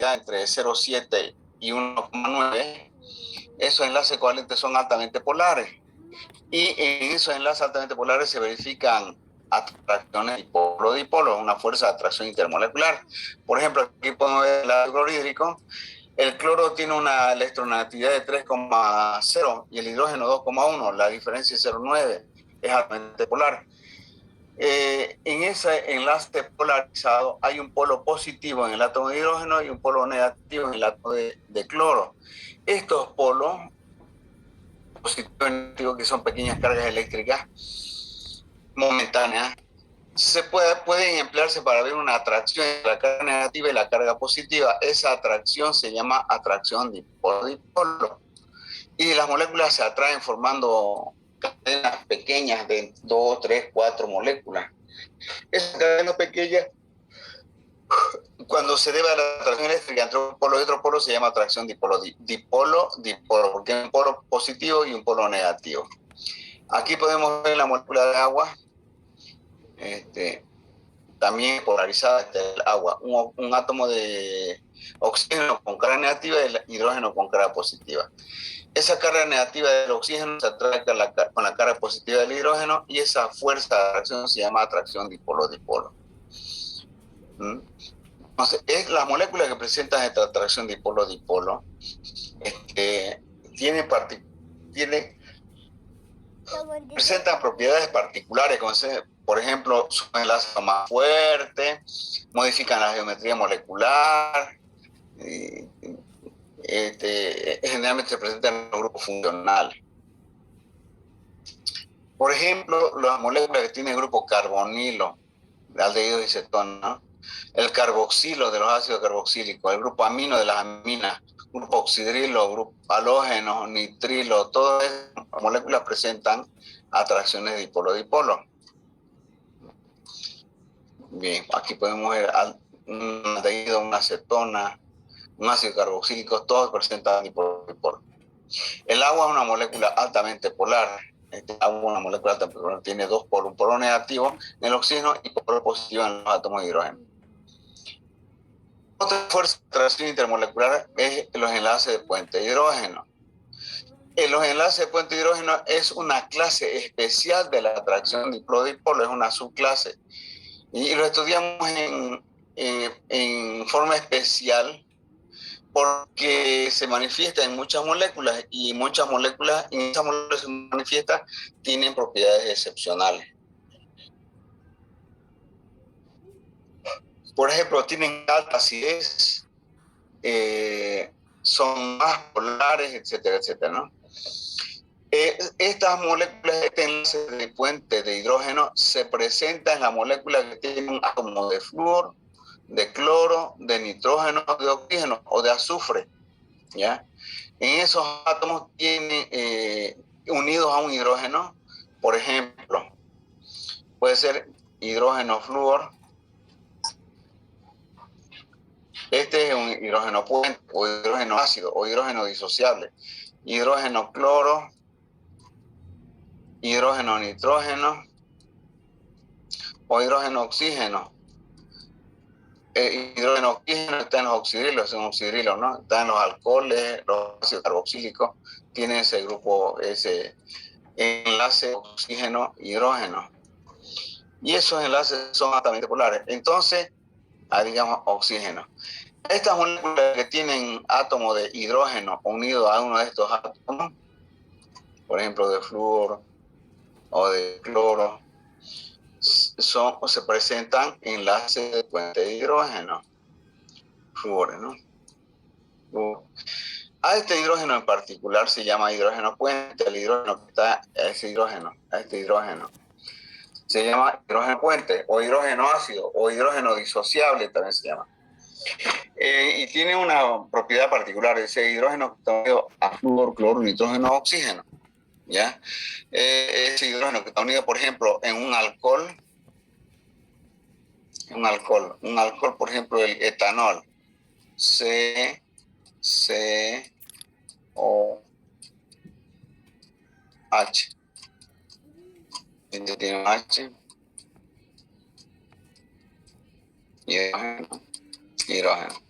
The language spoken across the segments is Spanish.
entre 0,7 y 1,9, esos enlaces covalentes son altamente polares. Y en esos enlaces altamente polares se verifican atracciones dipolo-dipolo, una fuerza de atracción intermolecular. Por ejemplo, aquí podemos ver el ácido clorhídrico. El cloro tiene una electronegatividad de 3,0 y el hidrógeno 2,1. La diferencia es 0,9. Es altamente polar. En ese enlace polarizado hay un polo positivo en el átomo de hidrógeno y un polo negativo en el átomo de cloro. Estos polos positivos y negativos, que son pequeñas cargas eléctricas momentáneas, pueden emplearse para ver una atracción entre la carga negativa y la carga positiva. Esa atracción se llama atracción dipolo-dipolo. Y las moléculas se atraen formando cadenas pequeñas de 2, 3, 4 moléculas. Esas cadenas pequeñas, cuando se debe a la atracción eléctrica entre un polo y otro polo, se llama atracción dipolo-dipolo, porque hay un polo positivo y un polo negativo. Aquí podemos ver la molécula de agua, también polarizada el agua, un átomo de oxígeno con carga negativa y el hidrógeno con carga positiva. Esa carga negativa del oxígeno se atrae con la carga positiva del hidrógeno y esa fuerza de atracción se llama atracción dipolo-dipolo. Entonces, las moléculas que presentan esta atracción dipolo-dipolo presentan propiedades particulares, como por ejemplo, son enlaces más fuertes, modifican la geometría molecular, generalmente se presentan en los grupos funcionales. Por ejemplo, las moléculas que tienen el grupo carbonilo, aldehídos y cetonas, ¿no? El carboxilo de los ácidos carboxílicos, el grupo amino de las aminas, grupo oxidrilo, grupo halógeno, nitrilo, todas esas moléculas presentan atracciones dipolo-dipolo. Bien, aquí podemos ver un aldehído, una acetona, un ácido carboxílico, todos presentan dipolo-dipolo. El agua es una molécula altamente polar. Agua es una molécula altamente polar, tiene dos polos, un polo negativo en el oxígeno y polo positivo en los átomos de hidrógeno. Otra fuerza de atracción intermolecular es los enlaces de puente de hidrógeno. Los enlaces de puente de hidrógeno es una clase especial de la atracción dipolo-dipolo, es una subclase. Y lo estudiamos en forma especial porque se manifiesta en muchas moléculas y muchas moléculas, en esas moléculas se manifiesta, tienen propiedades excepcionales. Por ejemplo, tienen alta acidez, son más polares, etcétera, etcétera, ¿no? Estas moléculas, este enlace de puente de hidrógeno, se presenta en la molécula que tiene un átomo de flúor, de cloro, de nitrógeno, de oxígeno o de azufre, ¿ya? En esos átomos tienen unidos a un hidrógeno, por ejemplo, puede ser hidrógeno flúor. Este es un hidrógeno puente, o hidrógeno ácido, o hidrógeno disociable. Hidrógeno cloro, hidrógeno nitrógeno, o hidrógeno oxígeno. Hidrógeno oxígeno está en los oxidrilos, es un oxidrilo, ¿no? Está en los alcoholes, los ácidos carboxílicos, tiene ese grupo, ese enlace oxígeno-hidrógeno. Y esos enlaces son altamente polares. Entonces, digamos, oxígeno. Estas moléculas que tienen átomo de hidrógeno unido a uno de estos átomos, por ejemplo, de flúor o de cloro, se presentan enlaces de puente de hidrógeno, flúores, ¿no? A este hidrógeno en particular se llama hidrógeno puente, el hidrógeno que está a este hidrógeno. Se llama hidrógeno puente, o hidrógeno ácido, o hidrógeno disociable también se llama. Y tiene una propiedad particular, ese hidrógeno que está unido a flúor, cloro, nitrógeno, oxígeno, ¿ya? Ese hidrógeno que está unido, por ejemplo, en un alcohol, por ejemplo, el etanol, COH, este tiene un H, hidrógeno.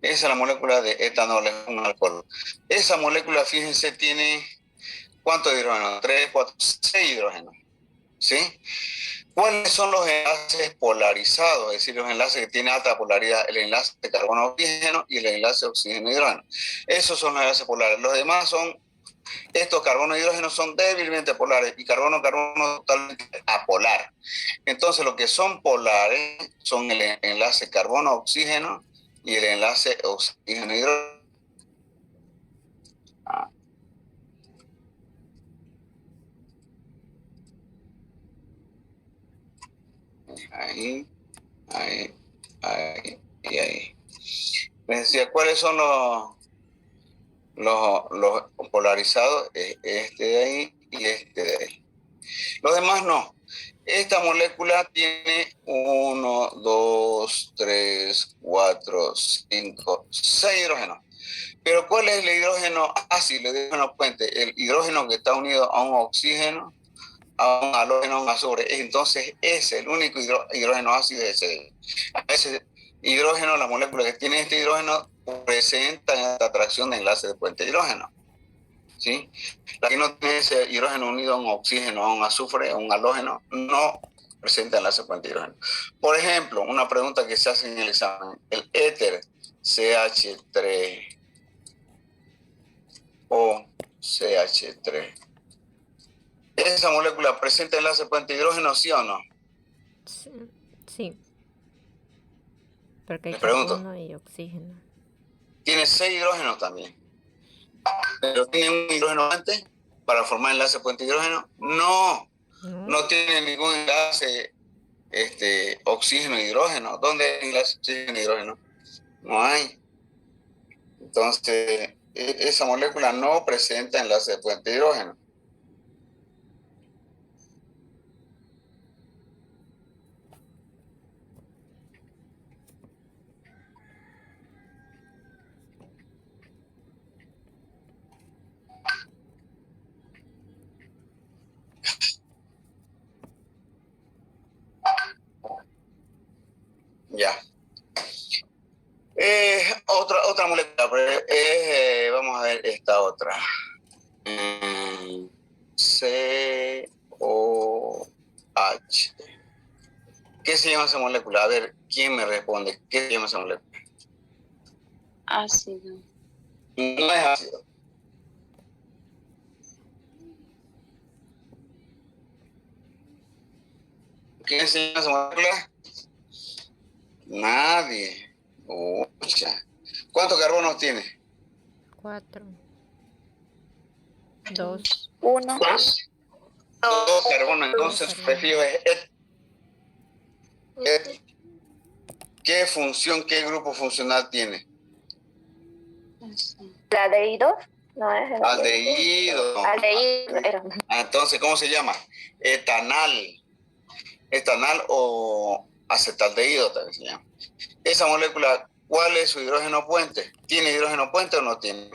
Esa es la molécula de etanol, es un alcohol. Esa molécula, fíjense, tiene ¿cuántos hidrógenos? 3, 4, 6 hidrógenos. ¿Sí? ¿Cuáles son los enlaces polarizados? Es decir, los enlaces que tienen alta polaridad, el enlace de carbono-oxígeno y el enlace oxígeno-hidrógeno. Esos son los enlaces polares. Los demás son, estos carbono y hidrógeno son débilmente polares y carbono-carbono totalmente apolar. Entonces, lo que son polares son el enlace carbono-oxígeno y el enlace oxígeno-hidrógeno. Ahí, ahí y ahí. Les decía, ¿cuáles son los polarizados? Este de ahí y este de ahí. Los demás no. Esta molécula tiene 1, 2, 3, 4, 5, 6 hidrógenos. Pero ¿cuál es el hidrógeno ácido, el hidrógeno puente? El hidrógeno que está unido a un oxígeno, a un halógeno, a un azufre. Entonces, es el único hidrógeno ácido ese. Ese hidrógeno, la molécula que tiene este hidrógeno, presenta esta atracción de enlace de puente hidrógeno. ¿Sí? La que no tiene ese hidrógeno unido a un oxígeno, a un azufre, a un halógeno, no presenta enlace de puente hidrógeno. Por ejemplo, una pregunta que se hace en el examen, el éter CH3 o CH3. ¿Esa molécula presenta enlace de puente hidrógeno, sí o no? Sí. Porque hay Les pregunto, carbono y oxígeno. Tiene 6 hidrógenos también. ¿Pero tiene un hidrógeno antes para formar enlace de puente hidrógeno? No, no tiene ningún enlace oxígeno-hidrógeno. ¿Dónde hay enlace oxígeno-hidrógeno? No hay. Entonces, esa molécula no presenta enlace de puente hidrógeno. Ya. Otra molécula, vamos a ver esta otra. COH. ¿Qué se llama esa molécula? A ver, ¿quién me responde? ¿Qué se llama esa molécula? Ácido. No es ácido. ¿Quién se llama esa molécula? Nadie. Ucha. ¿Cuántos carbonos tiene? 4. 2. 1. 2 carbonos, entonces su prefijo es et. ¿Qué función, qué grupo funcional tiene? ¿La aldehído? No es el aldehído. Aldehído. Entonces, ¿cómo se llama? Etanal. Etanal o acetaldehído también se llama. Esa molécula, ¿cuál es su hidrógeno puente? ¿Tiene hidrógeno puente o no tiene?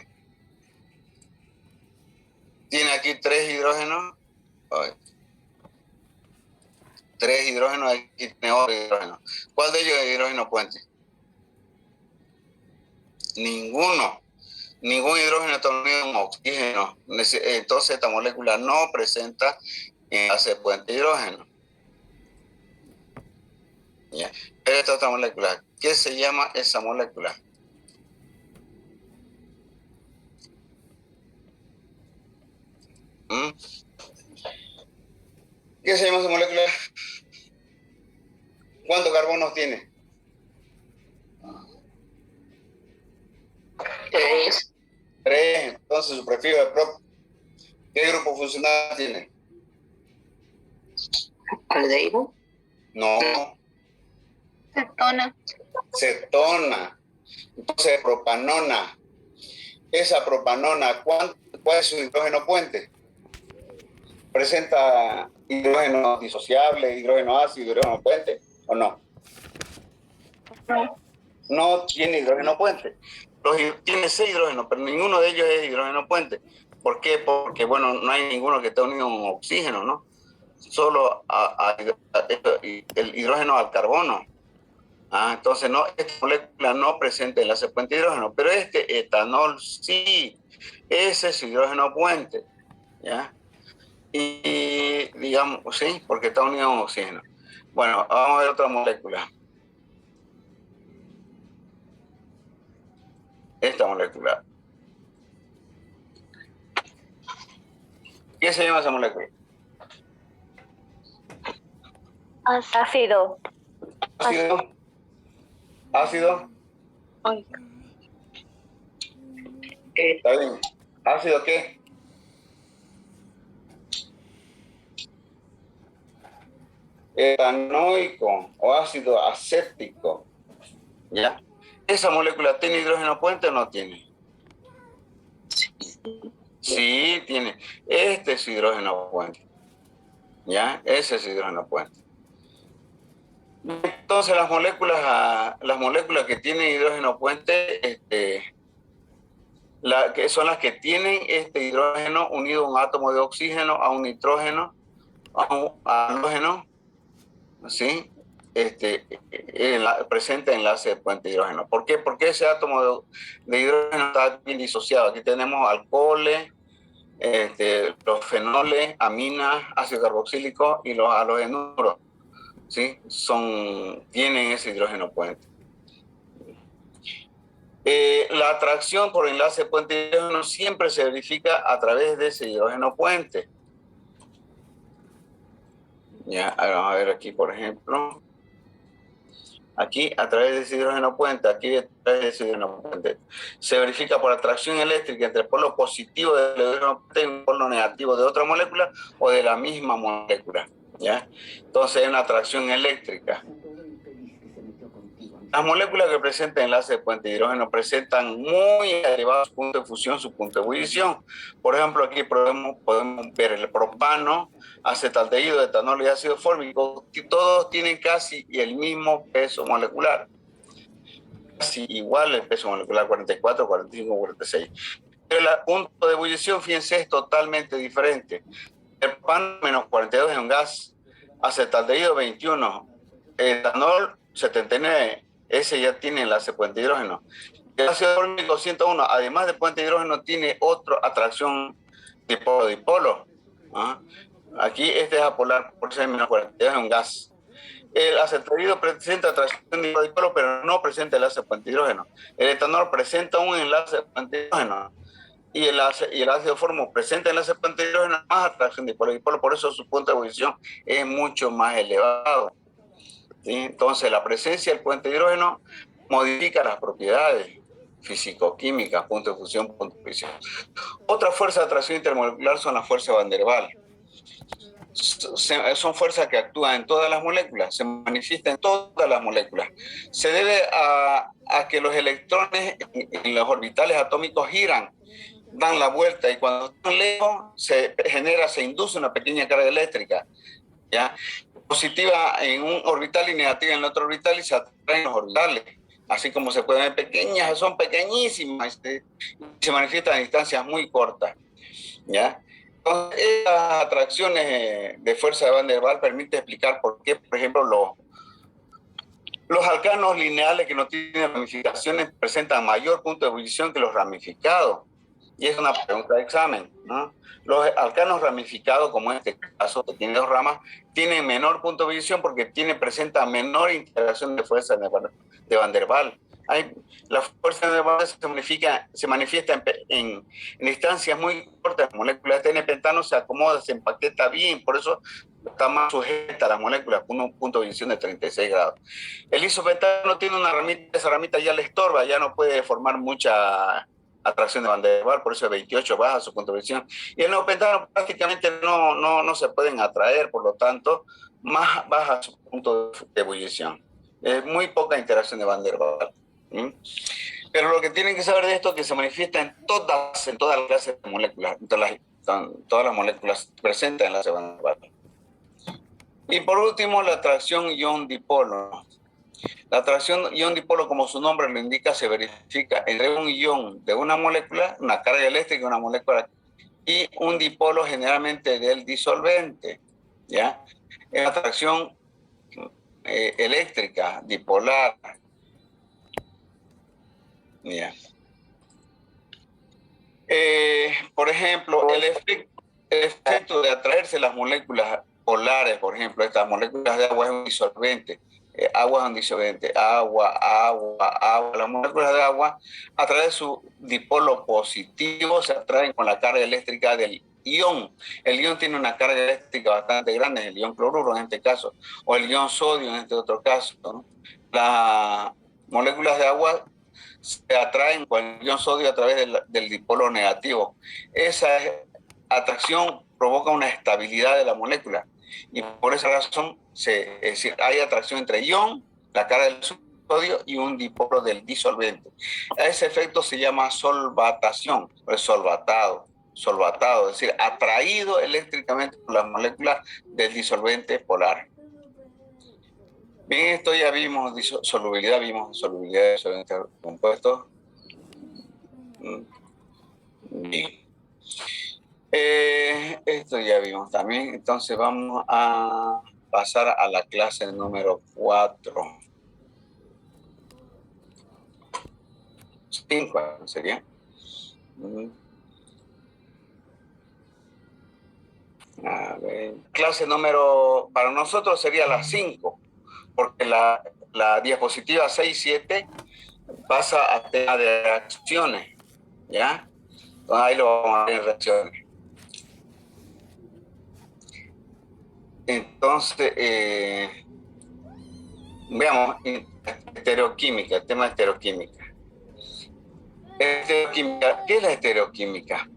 Tiene aquí 3 hidrógenos. 3 hidrógenos, aquí tiene otro hidrógeno. ¿Cuál de ellos es hidrógeno puente? Ninguno. Ningún hidrógeno está unido a un oxígeno. Entonces esta molécula no presenta enlace de puente hidrógeno. ¿Ya? Pero esta otra molécula, ¿qué se llama esa molécula? ¿Qué se llama esa molécula? ¿Cuántos carbonos tiene? 3. 3. Entonces su prefijo es propio. ¿Qué grupo funcional tiene? ¿Aldehído? No. Cetona. Cetona. Entonces propanona. Esa propanona, ¿cuál es su hidrógeno puente? ¿Presenta hidrógeno disociable, hidrógeno ácido, hidrógeno puente o no? No. No tiene hidrógeno puente. Tiene 6 hidrógenos, pero ninguno de ellos es hidrógeno puente. ¿Por qué? Porque, bueno, no hay ninguno que esté unido a un oxígeno, ¿no? Solo el hidrógeno al carbono. Entonces, no, esta molécula no presenta enlace puente de hidrógeno, pero este etanol sí, ese es hidrógeno puente, ¿ya? Y digamos, sí, porque está unido a un oxígeno. Bueno, vamos a ver otra molécula. Esta molécula. ¿Qué se llama esa molécula? Ácido. Ácido. Ácido. Ay. Está bien. ¿Ácido qué? Etanoico o ácido acético. ¿Ya? ¿Esa molécula tiene hidrógeno puente o no tiene? Sí, tiene. Este es hidrógeno puente. ¿Ya? Ese es hidrógeno puente. Entonces las moléculas que tienen hidrógeno puente, que son las que tienen este hidrógeno unido a un átomo de oxígeno, a un nitrógeno, a un halógeno, ¿sí? Presenta enlace de puente de hidrógeno. ¿Por qué? Porque ese átomo de hidrógeno está bien disociado. Aquí tenemos alcoholes, los fenoles, aminas, ácido carboxílico y los halogenuros, ¿sí? Tienen ese hidrógeno puente. La atracción por enlace puente de hidrógeno siempre se verifica a través de ese hidrógeno puente. Ya, vamos a ver aquí, por ejemplo. Aquí, a través de ese hidrógeno puente, aquí a través de ese hidrógeno puente. Se verifica por atracción eléctrica entre el polo positivo del hidrógeno puente y un polo negativo de otra molécula o de la misma molécula. ¿Ya? Entonces, hay una atracción eléctrica. Las moléculas que presentan enlace de puente de hidrógeno presentan muy elevados puntos de fusión, su punto de ebullición. Por ejemplo, aquí podemos ver el propano, acetaldehído, etanol y ácido fórmico, que todos tienen casi el mismo peso molecular. Casi igual el peso molecular, 44, 45, 46. Pero el punto de ebullición, fíjense, es totalmente diferente. El propano, menos 42 es un gas, acetaldehído 21, etanol 79. Ese ya tiene enlace puente de hidrógeno. El ácido fórmico 101, además de puente de hidrógeno, tiene otra atracción dipolo-dipolo. Aquí este es apolar, por eso es menos 42, es un gas. El acetaldehído presenta atracción dipolo-dipolo, pero no presenta enlace puente de hidrógeno. El etanol presenta un enlace puente de hidrógeno. Y el ácido fórmico presenta enlace puente de hidrógeno más atracción dipolo-dipolo, por eso su punto de ebullición es mucho más elevado. ¿Sí? Entonces, la presencia del puente de hidrógeno modifica las propiedades físico-químicas, punto de fusión, punto de fisión. Otra fuerza de atracción intermolecular son las fuerzas Van der Waals. Son fuerzas que actúan en todas las moléculas, se manifiestan en todas las moléculas. Se debe a que los electrones en los orbitales atómicos giran, dan la vuelta y cuando están lejos se induce una pequeña carga eléctrica, ¿ya? Positiva en un orbital y negativa en el otro orbital y se atraen los orbitales. Así como se pueden ver pequeñas, son pequeñísimas, se manifiestan a distancias muy cortas, ¿ya? Entonces, estas atracciones de fuerza de Van der Waals permiten explicar por qué, por ejemplo, los alcanos lineales que no tienen ramificaciones presentan mayor punto de ebullición que los ramificados. Y es una pregunta de examen, ¿no? Los alcanos ramificados, como en este caso, que tiene dos ramas, tienen menor punto de ebullición porque presenta menor integración de fuerza de Van der Waals. La fuerza de Van der Waals se manifiesta en distancias muy cortas. La molécula de TN-pentano se acomoda, se empaqueta bien, por eso está más sujeta a las moléculas con un punto de ebullición de 36 grados. El isopentano tiene una ramita, esa ramita ya le estorba, ya no puede formar mucha atracción de Van der Waals, por eso es 28 baja su punto de ebullición. Y el neopentano prácticamente no se pueden atraer, por lo tanto, más baja su punto de ebullición. Es muy poca interacción de Van der Waals. Pero lo que tienen que saber de esto es que se manifiesta en todas las clases de moléculas, todas las moléculas presentan enlace de Van der Waals. Y por último, la atracción ion-dipolo. La atracción ion-dipolo, como su nombre lo indica, se verifica entre un ion de una molécula, una carga eléctrica de una molécula, y un dipolo generalmente del disolvente, ¿ya? Es atracción eléctrica dipolar. Mira. Por ejemplo, el efecto de atraerse las moléculas polares, por ejemplo, estas moléculas de agua es un disolvente. Agua es un disolvente, agua. Las moléculas de agua, a través de su dipolo positivo, se atraen con la carga eléctrica del ion. El ion tiene una carga eléctrica bastante grande, el ion cloruro en este caso, o el ion sodio en este otro caso, ¿no? Las moléculas de agua se atraen con el ion sodio a través del dipolo negativo. Esa atracción provoca una estabilidad de la molécula y por esa razón es decir, hay atracción entre ion, la carga del sodio, y un dipolo del disolvente. A ese efecto se llama solvatación, o solvatado, es decir, atraído eléctricamente por las moléculas del disolvente polar. Bien, esto ya vimos solubilidad de solventes compuestos. Bien. Esto ya vimos también, entonces vamos a pasar a la clase número 4. 5 sería. A ver. Clase número, para nosotros sería la 5, porque la diapositiva 6 y 7 pasa a tema de reacciones, ¿ya? Entonces ahí lo vamos a ver en reacciones. Entonces, veamos, estereoquímica, el tema de estereoquímica. ¿Qué es la estereoquímica?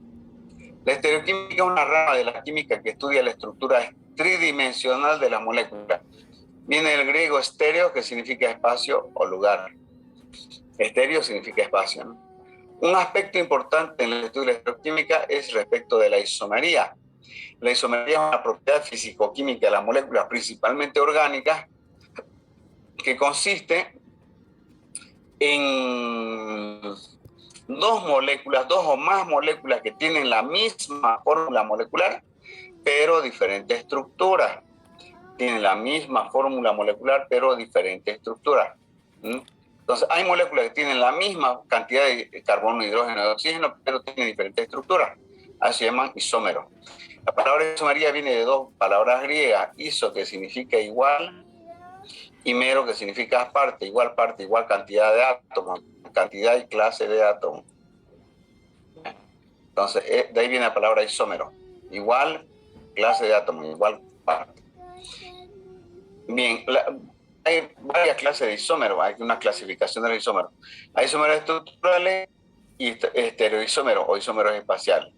La estereoquímica es una rama de la química que estudia la estructura tridimensional de la molécula. Viene del griego estéreo, que significa espacio o lugar. Estéreo significa espacio, ¿no? Un aspecto importante en el estudio de la estereoquímica es respecto de la isomería. La isomería es una propiedad físico-química de las moléculas, principalmente orgánicas, que consiste en dos o más moléculas que tienen la misma fórmula molecular, pero diferente estructura. Tienen la misma fórmula molecular, pero diferente estructura. Entonces, hay moléculas que tienen la misma cantidad de carbono, hidrógeno y oxígeno, pero tienen diferentes estructuras. Así se llaman isómeros. La palabra isomería viene de dos palabras griegas: iso, que significa igual, y mero, que significa parte, igual cantidad de átomos, cantidad y clase de átomos. Entonces, de ahí viene la palabra isómero: igual, clase de átomos, igual parte. Bien, hay varias clases de isómeros, hay una clasificación de los isómeros. Hay isómeros estructurales y estereoisómeros o isómeros espaciales.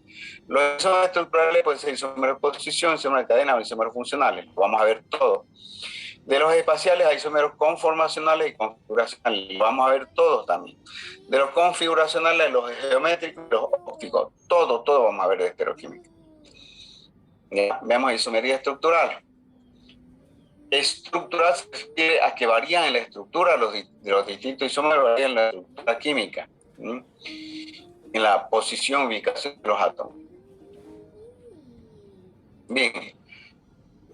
Los isómeros estructurales pueden ser isómeros de posición, isómeros de cadena o isómeros funcionales. Lo vamos a ver todo. De los espaciales hay isómeros conformacionales y configuracionales. Lo vamos a ver todos también. De los configuracionales, los geométricos y los ópticos. Todo vamos a ver de estereoquímica. Veamos isomería estructural. Estructural se refiere a que varían en la estructura, los distintos isómeros varían en la estructura química, en la posición, ubicación de los átomos. Bien,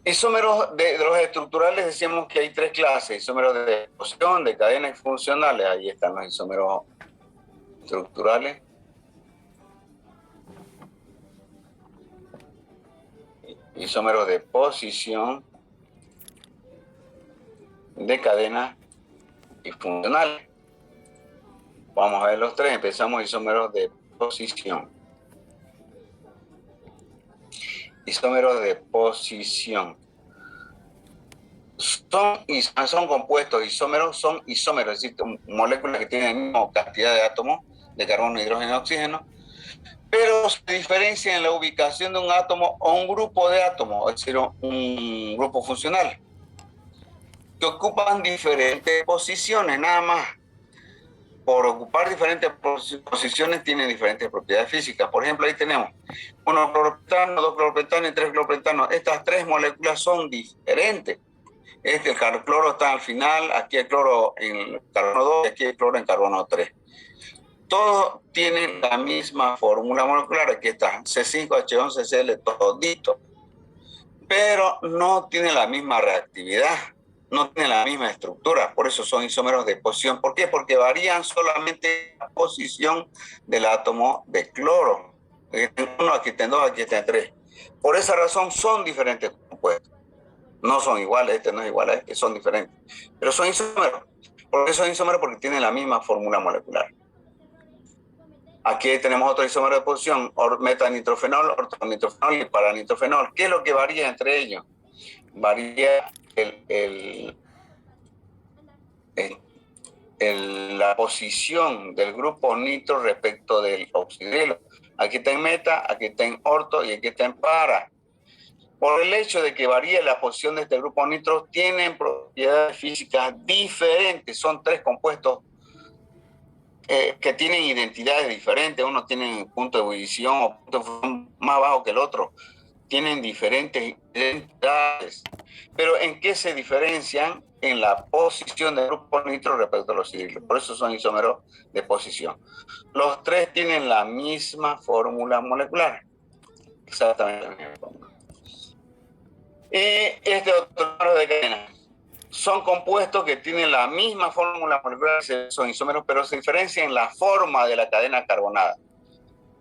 isómeros de los estructurales decíamos que hay tres clases: isómeros de posición, de cadena y funcionales. Ahí están los isómeros estructurales. Isómeros de posición, de cadena y funcionales. Vamos a ver los tres. Empezamos isómeros de posición. Isómeros de posición. Son compuestos isómeros, son isómeros, es decir, moléculas que tienen la misma cantidad de átomos, de carbono, hidrógeno y oxígeno, pero se diferencian en la ubicación de un átomo o un grupo de átomos, es decir, un grupo funcional, que ocupan diferentes posiciones, nada más. Por ocupar diferentes posiciones tienen diferentes propiedades físicas. Por ejemplo, ahí tenemos 1 cloropentano, 2 cloropentanos y 3 cloropentanos. Estas tres moléculas son diferentes. El cloro está al final, aquí el cloro en carbono 2 y aquí el cloro en carbono 3. Todos tienen la misma fórmula molecular. Aquí está C5H11Cl todito, pero no tienen la misma reactividad. no tienen la misma estructura, por eso son isómeros de posición. ¿Por qué? Porque varían solamente la posición del átomo de cloro. Aquí tengo 1, aquí tengo 2, aquí tengo 3. Por esa razón son diferentes compuestos. No son iguales, este no es igual a este, son diferentes. Pero son isómeros. ¿Por qué son isómeros? Porque tienen la misma fórmula molecular. Aquí tenemos otro isómero de posición, metanitrofenol, ortonitrofenol y paranitrofenol. ¿Qué es lo que varía entre ellos? Varía la posición del grupo nitro respecto del oxidrilo. Aquí está en meta, aquí está en orto y aquí está en para. Por el hecho de que varía la posición de este grupo nitro, tienen propiedades físicas diferentes. Son 3 compuestos que tienen identidades diferentes. Uno tiene punto de ebullición o punto de fusión más bajo que el otro. Tienen diferentes identidades. Pero ¿en qué se diferencian? En la posición del grupo nitro respecto a los hidrilos. Por eso son isómeros de posición. Los 3 tienen la misma fórmula molecular. Exactamente la misma fórmula. Y este otro número de cadena. Son compuestos que tienen la misma fórmula molecular, son isómeros, pero se diferencian en la forma de la cadena carbonada.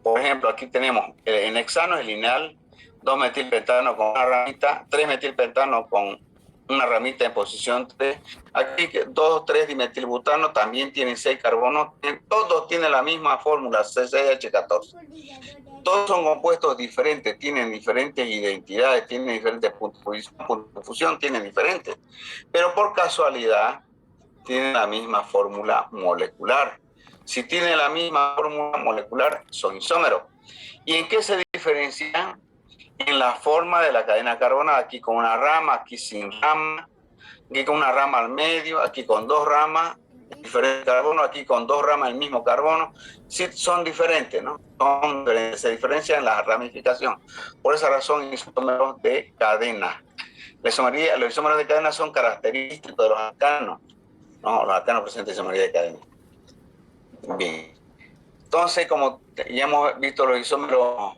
Por ejemplo, aquí tenemos en hexano es lineal, 2-metilpentano con una ramita, 3-metilpentano con una ramita en posición 3. Aquí 2,3-dimetilbutano también tienen 6 carbonos, todos tienen la misma fórmula, C6H14. Todos son compuestos diferentes, tienen diferentes identidades, tienen diferentes puntos de fusión, tienen diferentes. Pero por casualidad tienen la misma fórmula molecular. Si tienen la misma fórmula molecular, son isómeros. ¿Y en qué se diferencian? En la forma de la cadena carbonada, aquí con una rama, aquí sin rama, aquí con una rama al medio, aquí con 2 ramas, diferentes carbonos, aquí con 2 ramas del mismo carbono. Sí, son diferentes, ¿no? Se diferencian en la ramificación. Por esa razón, isómeros de cadena. Los isómeros de cadena son característicos de los alcanos. No, los alcanos presentan isomería de cadena. Bien. Entonces, como ya hemos visto los isómeros,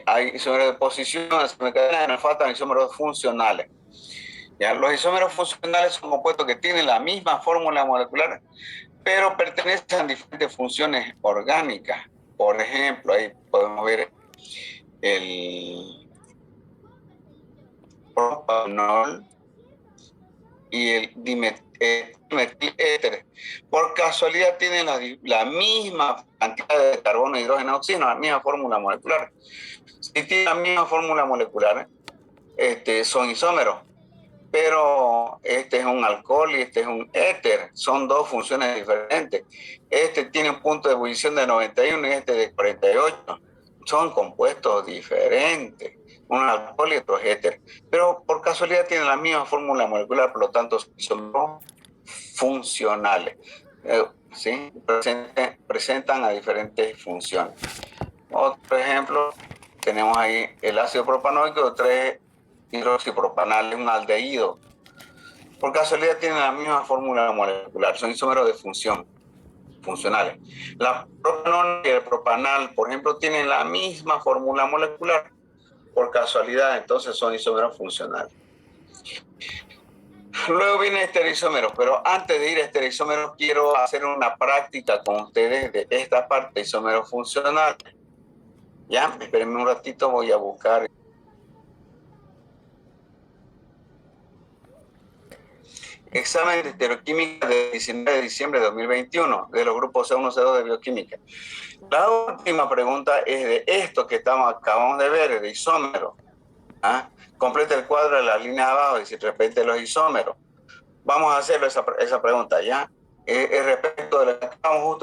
hay isómeros de posición, isómeros de cadena, nos faltan isómeros funcionales. ¿Ya? Los isómeros funcionales son compuestos que tienen la misma fórmula molecular, pero pertenecen a diferentes funciones orgánicas. Por ejemplo, ahí podemos ver el propanol y el dimetil-éter. Por casualidad tienen la misma cantidad de carbono, hidrógeno, oxígeno, la misma fórmula molecular. Si tienen la misma fórmula molecular, son isómeros. Pero este es un alcohol y este es un éter. Son 2 funciones diferentes. Este tiene un punto de ebullición de 91 y este de 48. Son compuestos diferentes. Un alcohol y otro es éter. Pero por casualidad tienen la misma fórmula molecular, por lo tanto son funcionales. ¿Sí? Presentan a diferentes funciones. Otro ejemplo, tenemos ahí el ácido propanoico, 3-hidroxipropanal, un aldehído. Por casualidad tienen la misma fórmula molecular, son isómeros de función, funcionales. La propanol y el propanal, por ejemplo, tienen la misma fórmula molecular. Por casualidad, entonces son isómeros funcionales. Luego viene estereoisómeros, pero antes de ir a estereoisómeros quiero hacer una práctica con ustedes de esta parte de isómeros funcionales. Ya, espérenme un ratito, voy a buscar. Examen de estereoquímica del 19 de diciembre de 2021 de los grupos C1, C2 de bioquímica. La última pregunta es de esto que acabamos de ver, de isómeros. ¿Ah? Completa el cuadro de las líneas abajo y si repite los isómeros. Vamos a hacer esa pregunta, ¿ya? Es respecto de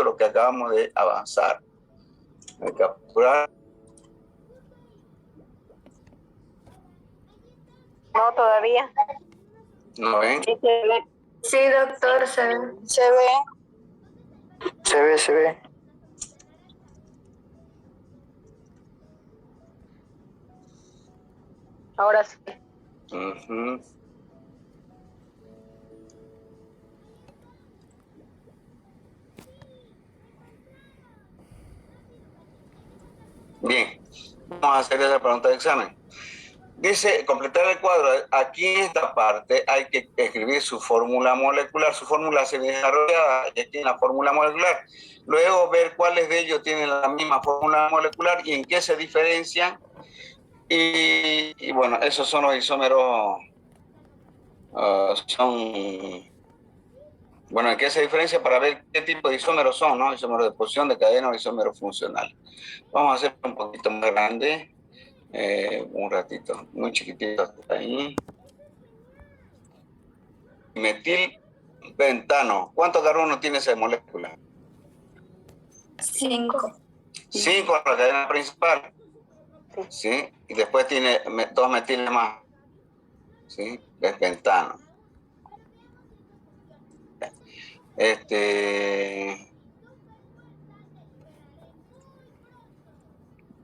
lo que acabamos de avanzar. Voy a capturar. No, todavía. ¿No ven? Sí, se ve. Sí, doctor, se ve. Se ve. Se ve, se ve. Ahora sí. Uh-huh. Bien, vamos a hacer esa pregunta de examen. Dice, completar el cuadro. Aquí en esta parte hay que escribir su fórmula molecular. Su fórmula se desarrolla aquí en la fórmula molecular. Luego ver cuáles de ellos tienen la misma fórmula molecular y en qué se diferencian. Y bueno, esos son los isómeros. Bueno, ¿en qué se diferencia para ver qué tipo de isómeros son, ¿no? Isómeros de posición, de cadena o isómeros funcionales. Vamos a hacer un poquito más grande. Un ratito, muy chiquitito hasta ahí. Metilpentano. ¿Cuántos carbonos tiene esa molécula? 5. 5 en la cadena principal. ¿Sí? Y después tiene 2 metiles más. ¿Sí? Es pentano.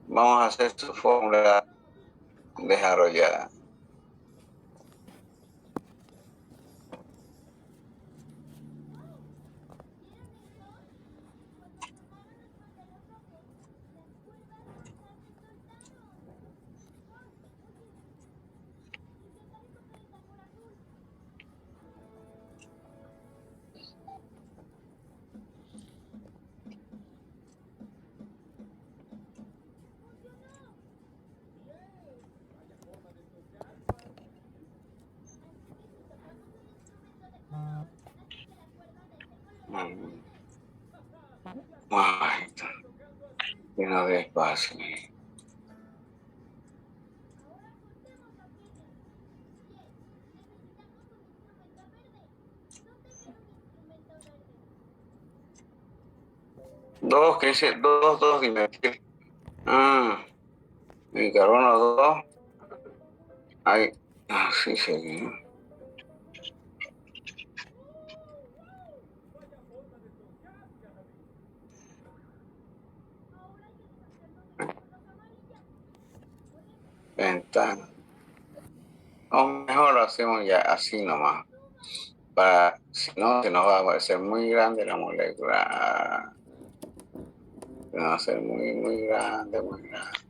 Vamos a hacer su fórmula desarrollada. Ay, lleno de espacio. Dos, que dice, dos dimetil. Y carbono 2. Ahí, así seguimos. Ventana. O mejor lo hacemos ya así nomás. Si no, se nos va a parecer muy grande la molécula. Se nos va a hacer muy, muy grande, muy grande.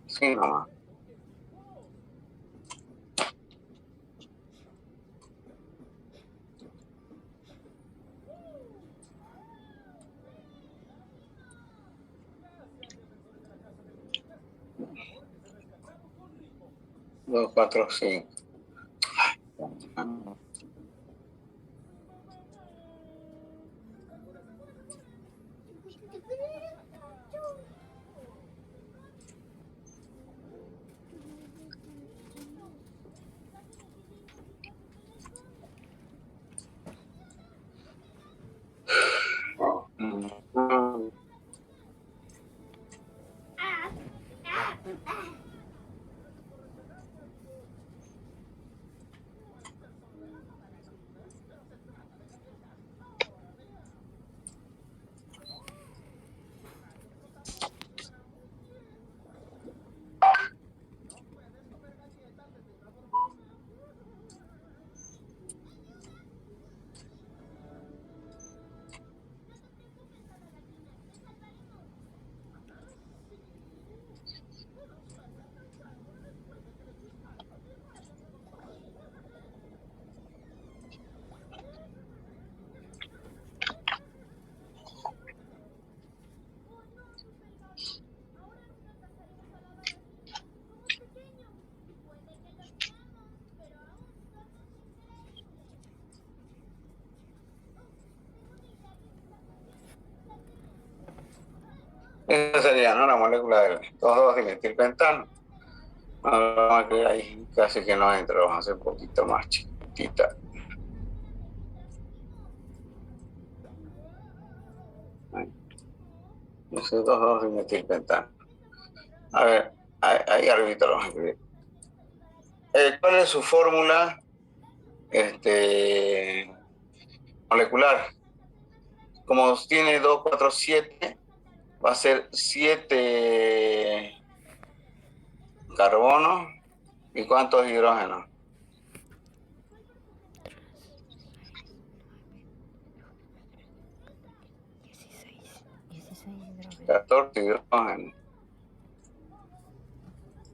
Sí, nomás. Dos, cuatro, cinco. Esa sería, ¿no? La molécula del 2,2-dimetilpentano. Que ahí casi que no entra, vamos a hacer un poquito más chiquitita. Ese 2,2-dimetilpentano. A ver, ahí arribita lo vamos a escribir. ¿Cuál es su fórmula molecular? Como tiene 2, 4, 7, va a ser 7 carbonos y ¿cuántos hidrógenos? 16 hidrógenos. 14 hidrógenos.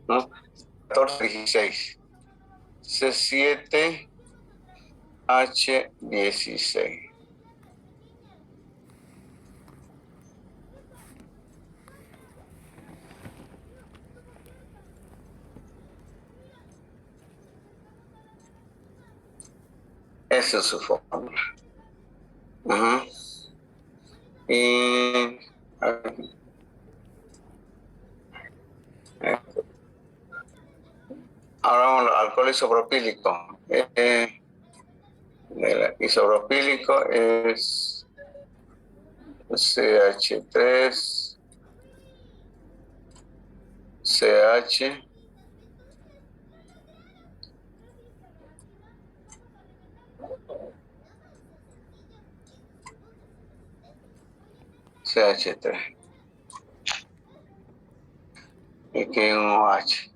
¿No? 14, 16. C7H16. Esa es su fórmula. Ajá. Y ahora vamos al alcohol isopropílico. El isopropílico es CH3, CH, CH3. Y aquí hay un OH.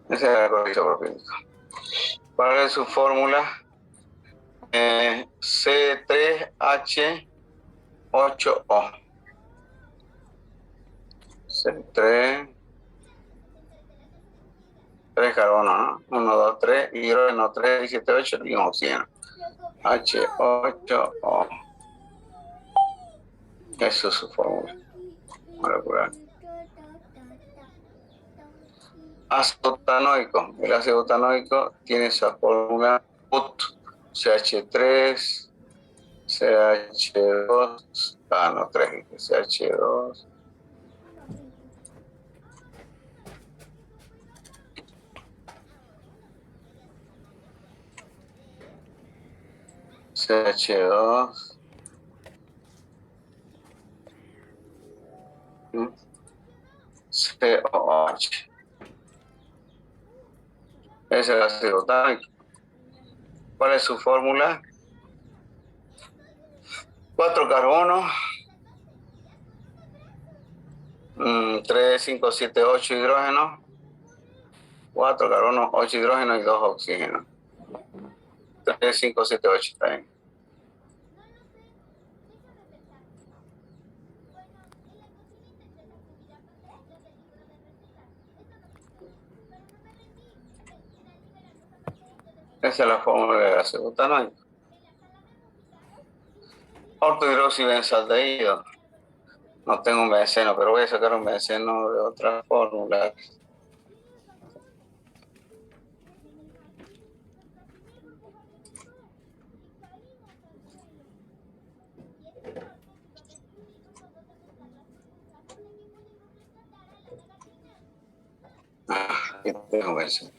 Ese es el alcohol isopropílico. ¿Cuál es su fórmula? C3H8O. C3, 3 carbonos, ¿no? 1, 2, 3, hidrógeno 3, 17, 8 y un oxígeno. H8O. Eso es su fórmula molecular. Ácido butanoico. El ácido butanoico tiene esa fórmula BUT, CH3, CH2, no, 3, CH2, CH2, COH. Ese es el ácido butanoico. ¿Cuál es su fórmula? 4 carbonos, 3, 5, 7, 8 hidrógenos, 4 carbonos, 8 hidrógenos y 2 oxígenos. 3, 5, 7, 8 está bien. Esa es la fórmula del ácido butanoico. Ortohidroxibenzaldehído. No tengo un benceno, pero voy a sacar un benceno de otra fórmula. Aquí tengo un benceno.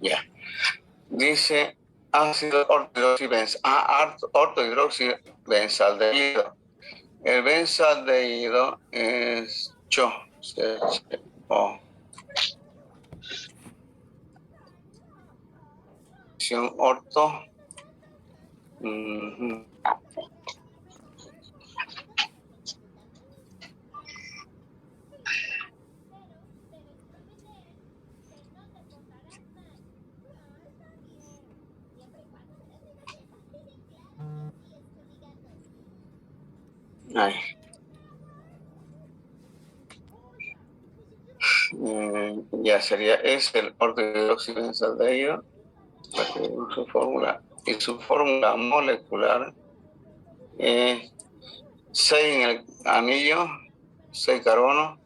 Ya. Dice ácido ortohidroxibenzaldehído. El benzaldehído es CHO. Orto. Ay. Ya sería ese el ortohidroxibenzaldehído, su fórmula y su fórmula molecular. 6 en el anillo, 6 carbonos,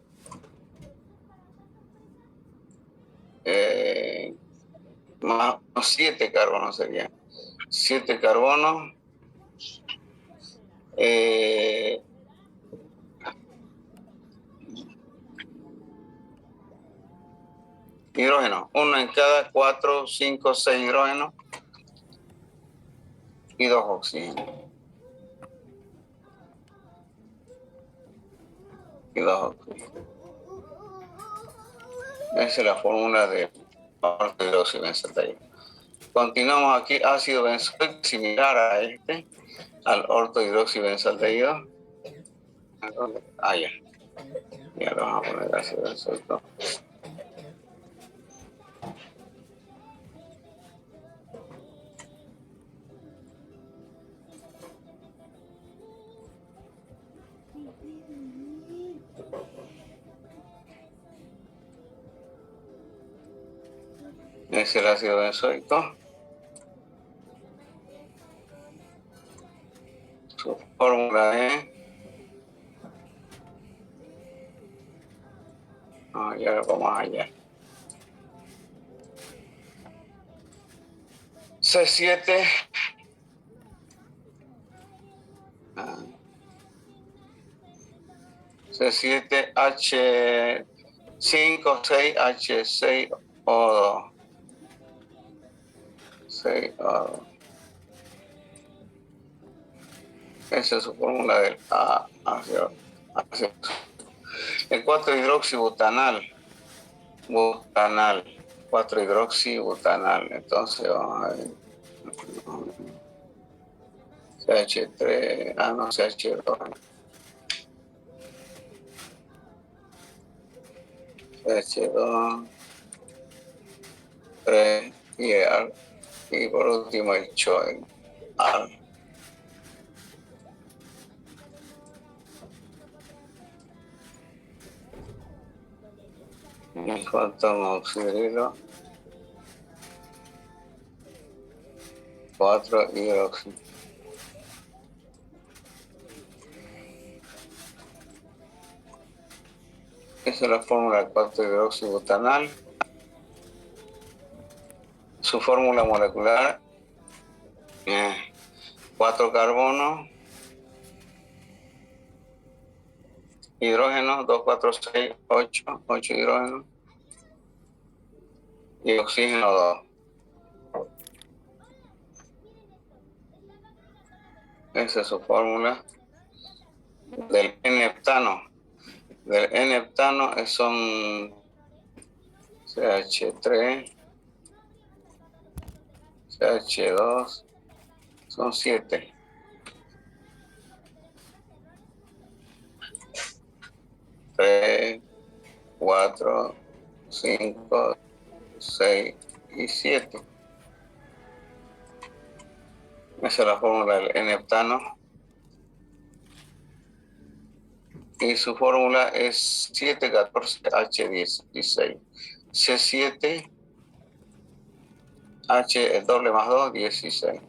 más 7 carbonos serían. 7 carbonos, hidrógeno, uno en cada 4, 5, 6 hidrógenos y 2 oxígenos. Y 2 oxígenos. Esa es la fórmula de ortohidroxibenzaldehído. Continuamos aquí, ácido benzoico similar a este, al ortohidroxibenzaldehído. Ya. Ya lo vamos a poner ácido benzoico. Es el ácido benzoico. Su fórmula es... ya lo vamos allá. C7. C7H5, 6H6O2. 6O2. Esa es su fórmula del ácido. El 4-hidroxibutanal. Butanal. 4-hidroxibutanal. Entonces vamos a ver. CH3. No, CH2. CH2. 3 y por último el choen. En cuanto a oxidrilo, 4 hidróxido. Esa es la fórmula 4-hidroxibutanal. Su fórmula molecular, 4 carbonos, hidrógeno, 2, 4, 6, 8 hidrógenos, y oxígeno 2. Esa es su fórmula. Del N-heptano. Del N-heptano son CH3, CH2, son 7. 3, 4, 5, 6 y 7. Esa es la fórmula del N-heptano. Y su fórmula es 7,14H16. C7, H doble más 2, 16.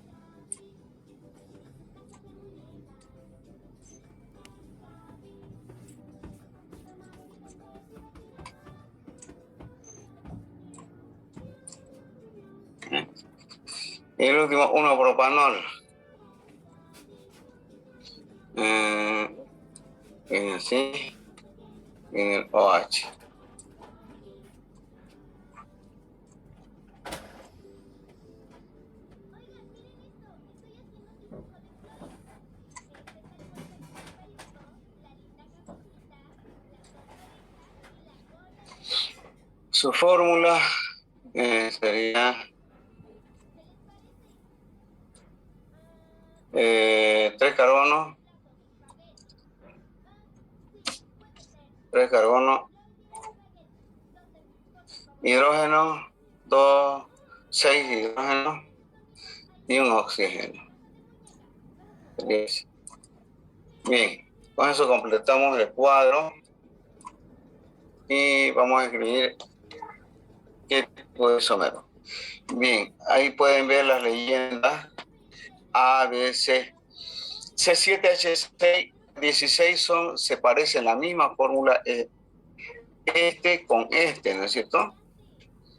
Y el último, 1-propanol. Viene así, viene el OH. Su fórmula sería 3 carbonos, 3 carbonos, hidrógeno, 2, 6 hidrógenos y un oxígeno. Bien. Con eso completamos el cuadro y vamos a escribir qué tipo de isómero. Bien, ahí pueden ver las leyendas A, B, C. C7H6, 16 se parecen la misma fórmula, este con este, ¿no es cierto?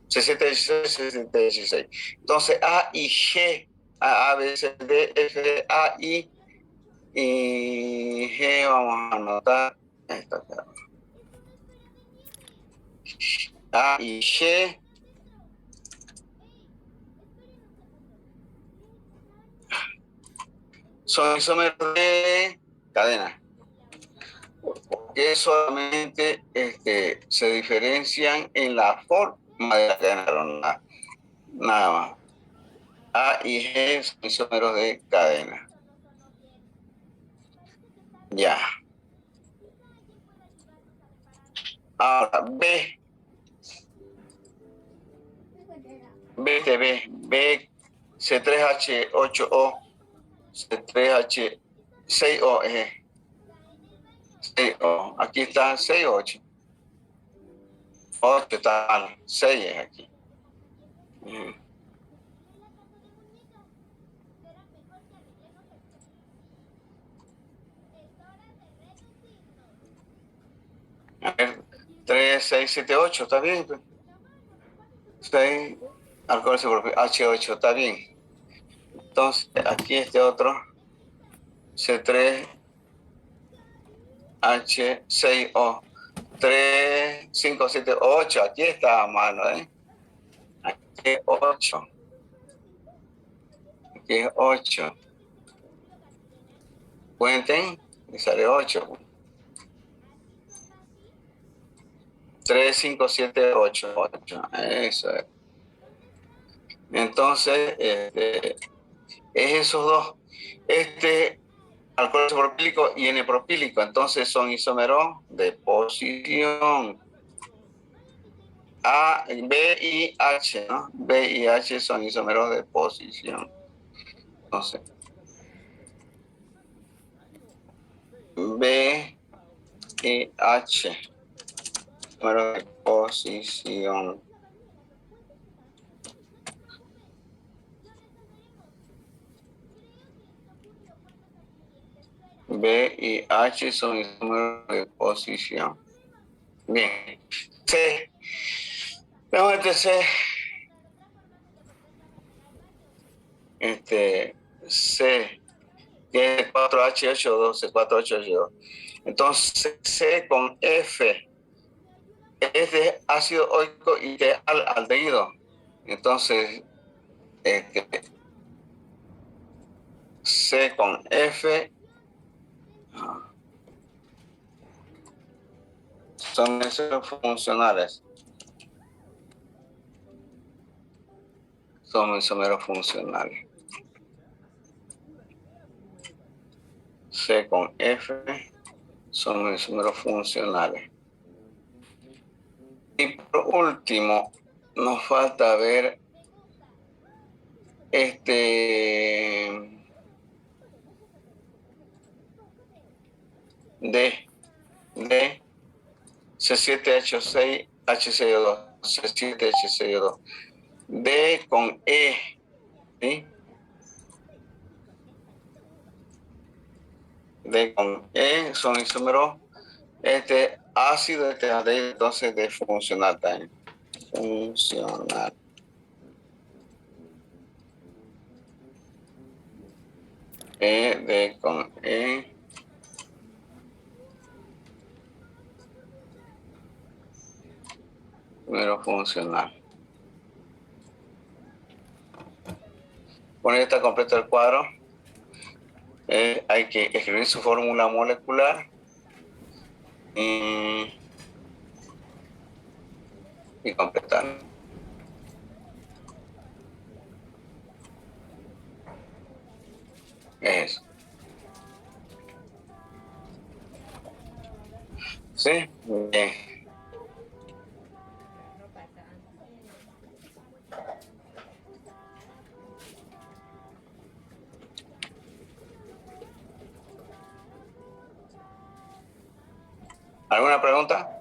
C7H6, C7H6. Entonces A y G, A, B, C, D, F, A y G, vamos a anotar esta acá. A y G son isómeros de cadena, porque solamente se diferencian en la forma de la cadena, nada más. A y G son isómeros de cadena. Ya. Ahora, B, C3H8O, C3H6O, 6O. Aquí está 6 o 8. 8 está mal, 6 es aquí. A ver, 3, 6, 7, 8, está bien. 6, alcohol H8, está bien. Entonces, aquí este otro, C3H6O, 3, 5, 7, 8, aquí está a mano, Aquí es 8. Aquí es 8. Cuenten y sale 8. 3, 5, 7, 8. 8. Eso es. Entonces, es esos dos. Alcohol isopropílico y N-propílico. Entonces son isómeros de posición. A, B y H, ¿no? B y H son isómeros de posición. Entonces, B y H, isómeros de posición. B y H son isómeros de posición. Bien. C. Veamos C. C, que es 4H8O2, C4H8O2. Entonces, C con F es de ácido oico y de aldehído. Entonces, C con F son isómeros funcionales. Son isómeros funcionales. C con F son isómeros funcionales. Y por último, nos falta ver D, C7H6, HCO2, C7H6O2. D con E, ¿sí? D con E son isómeros ácido, aldehído, entonces de funcional también. Funcional. D con E. Número funcional. Con esto está completo el cuadro. Hay que escribir su fórmula molecular y completar. Eso. ¿Sí? Bien. ¿Alguna pregunta?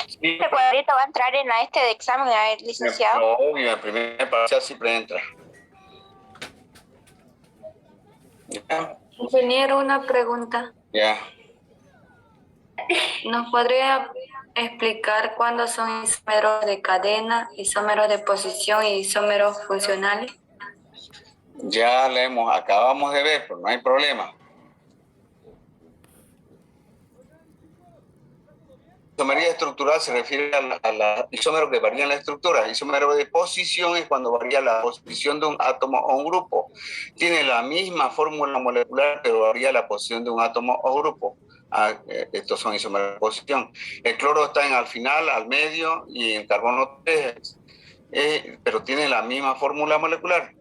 Sí, ¿Este cuadrito va a entrar en este de examen, licenciado? no, obvio, en primer parcial siempre entra. ¿Ya? Ingeniero, una pregunta. Ya. ¿Nos podría explicar cuándo son isómeros de cadena, isómeros de posición y isómeros funcionales? Ya acabamos de ver, pero no hay problema. Isomería estructural se refiere a la isómero que varía en la estructura. Isómero de posición es cuando varía la posición de un átomo o un grupo. Tiene la misma fórmula molecular, pero varía la posición de un átomo o grupo. Estos son isómeros de posición. El cloro está al final, al medio, y el carbono 3, pero tiene la misma fórmula molecular.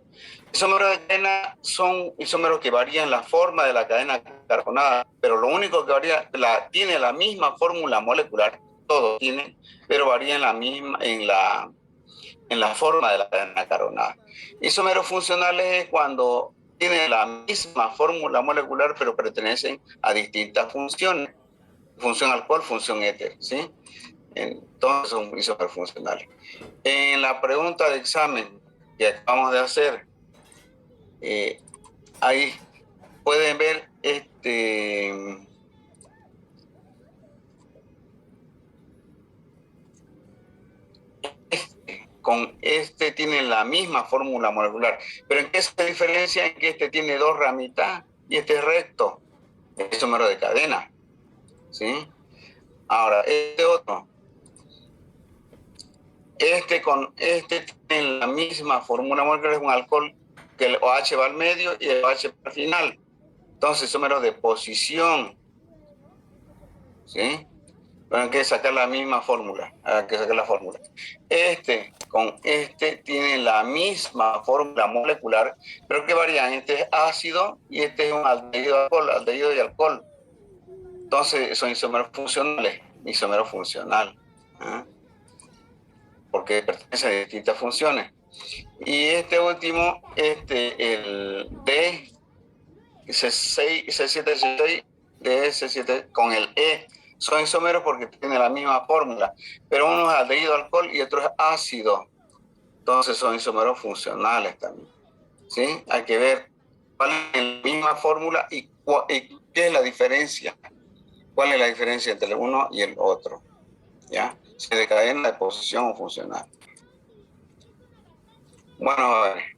Isómeros de cadena son isómeros que varían la forma de la cadena carbonada, pero lo único que varía, tiene la misma fórmula molecular, todo tiene, pero varía en la forma de la cadena carbonada. Isómeros funcionales es cuando tienen la misma fórmula molecular, pero pertenecen a distintas funciones. Función alcohol, función éter, ¿sí? Entonces son isómeros funcionales. En la pregunta de examen que acabamos de hacer, ahí pueden ver con tiene la misma fórmula molecular, pero ¿en qué se diferencia? En que tiene dos ramitas y es recto, es isómero de cadena, ¿sí? Ahora, otro, con tiene la misma fórmula molecular, es un alcohol que el OH va al medio y el OH va al final, entonces isómero de posición, ¿sí? Pero hay que sacar la misma fórmula, hay que sacar la fórmula. Con tiene la misma fórmula molecular, pero que varían. Este es ácido y este es un aldehído y alcohol. Entonces son isómeros funcionales, ¿eh? Porque pertenecen a distintas funciones. Y este último, el C7, DS7 con el E, son isómeros porque tienen la misma fórmula, pero uno es aldehído alcohol y otro es ácido, entonces son isómeros funcionales también, ¿sí? Hay que ver cuál es la misma fórmula y qué es la diferencia, cuál es la diferencia entre el uno y el otro, ¿ya? Si es de cadena, de posición o funcional. Bueno, a ver.